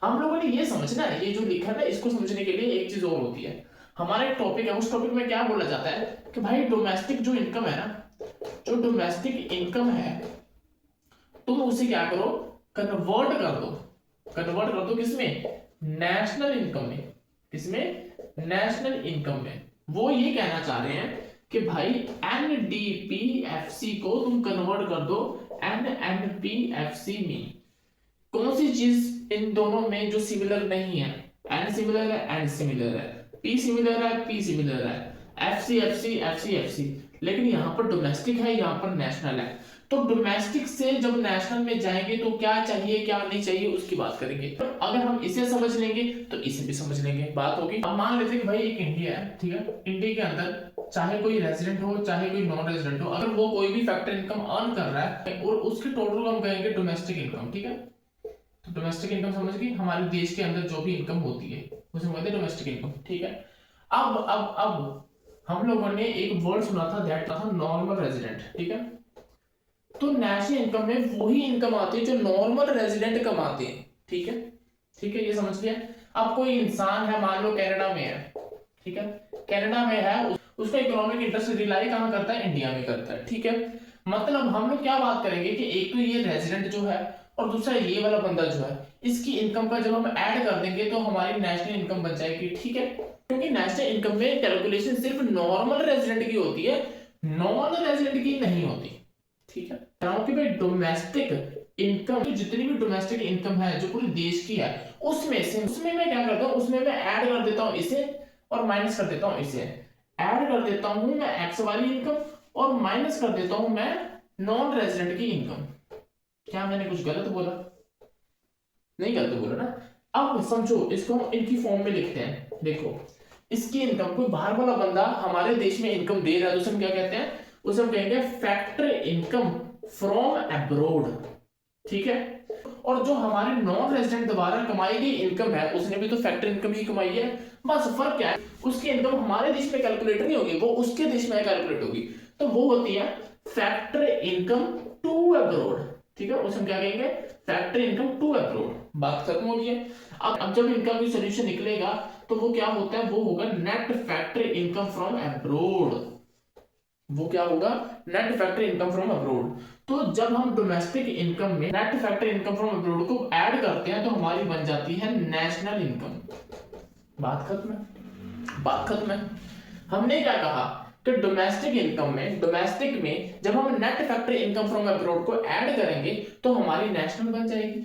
हम लोगों ने ये समझना है, ये जो लिखा है ना, इसको समझने के लिए एक चीज और होती है। हमारा एक टॉपिक है, उस टॉपिक में क्या बोला जाता है कि भाई डोमेस्टिक जो इनकम है ना, जो डोमेस्टिक इनकम है, तुम उसे क्या करो, कन्वर्ट कर दो। कन्वर्ट कर दो किसमें? नेशनल इनकम में। किसमें? नेशनल इनकम में। वो ये कहना चाह रहे हैं कि भाई एनडीपीएफसी को तुम कन्वर्ट कर दो एनएनपीएफसी में। कौन सी चीज इन दोनों में जो सिमिलर नहीं है? एन सिमिलर है, एन सिमिलर है, पी सिमिलर है, पी सिमिलर है, F C F C F C F C. लेकिन यहाँ पर डोमेस्टिक है, यहाँ पर नेशनल है। तो डोमेस्टिक से जब नेशनल में जाएंगे तो क्या चाहिए क्या नहीं चाहिए उसकी बात करेंगे। तो अगर हम इसे समझ लेंगे तो इसे भी समझ लेंगे, बात होगी। अब मान लेते हैं कि भाई एक इंडिया है, ठीक है। इंडिया के अंदर चाहे कोई रेजिडेंट हो चाहे कोई नॉन रेजिडेंट हो, अगर वो कोई भी फैक्टर इनकम अर्न कर रहा है और उसके टोटल को हम कहेंगे डोमेस्टिक इनकम, ठीक है। तो डोमेस्टिक इनकम समझ गए, हमारे देश के अंदर जो भी इनकम होती है उसे हम कहते हैं डोमेस्टिक इनकम, ठीक है। अब हम लोगों ने एक वर्ड सुना था, दैट था नॉर्मल रेजिडेंट, ठीक है। तो नेशनल इनकम में वही इनकम आती है जो नॉर्मल रेजिडेंट कमाते हैं, ठीक है। ठीक है, ये समझ लिया। अब कोई इंसान है, मान लो कनाडा में है, ठीक है। कनाडा में है, उसका इकोनॉमिक इंटरेस्ट रिलाई कहाँ करता है? इंडिया में करता है, ठीक है। मतलब हम लोग क्या बात करेंगे कि एक तो ये रेजिडेंट जो है और दूसरा ये वाला बंदा जो है, इसकी इनकम का जब हम ऐड कर देंगे तो हमारी नेशनल इनकम बन जाएगी, ठीक है। क्योंकि नेशनल इनकम में कैलकुलेशन सिर्फ नॉर्मल रेजिडेंट की होती है, नॉन रेजिडेंट की नहीं होती, ठीक है। क्योंकि भाई डोमेस्टिक इनकम, जितनी भी डोमेस्टिक इनकम है जो पूरे देश की है, उसमें मैं क्या करता हूँ, उसमें मैं ऐड कर देता हूँ इसे और माइनस कर देता हूँ इसे। ऐड कर देता हूँ मैं एक्स वाली इनकम और माइनस कर देता हूँ मैं नॉन रेजिडेंट की इनकम। क्या मैंने कुछ गलत बोला? नहीं गलत बोला ना। अब समझो, इसको हम इनकी फॉर्म में लिखते हैं। देखो, इसकी इनकम, कोई बाहर वाला बंदा हमारे देश में इनकम दे रहा है तो उसे हम क्या कहते हैं? उसे हम कहेंगे फैक्टर इनकम फ्रॉम अब्रोड, ठीक है। और जो हमारे नॉन रेजिडेंट द्वारा कमाई गई इनकम है, उसने भी तो फैक्टर इनकम ही कमाई है। बस फर्क क्या है, उसकी इनकम हमारे देश में कैलकुलेट नहीं होगी, वो उसके देश में कैलकुलेट होगी। तो वो होती है फैक्टर इनकम टू अब्रोड, ठीक है। उसे हम क्या कहेंगे? Factor income to abroad. बात खत्म हो गई है। अब जब इनका कोई सोल्यूशन निकलेगा तो वो क्या होता है? वो होगा net factor income from abroad. वो क्या होगा? Net factor income from abroad. तो जब हम डोमेस्टिक इनकम में net factor income from abroad को ऐड करते हैं तो हमारी बन जाती है नेशनल इनकम। बात खत्म है, बात खत्म है। हमने क्या कहा कि डोमेस्टिक में जब हम net factor income from abroad को ऐड करेंगे तो हमारी नेशनल बन जाएगी।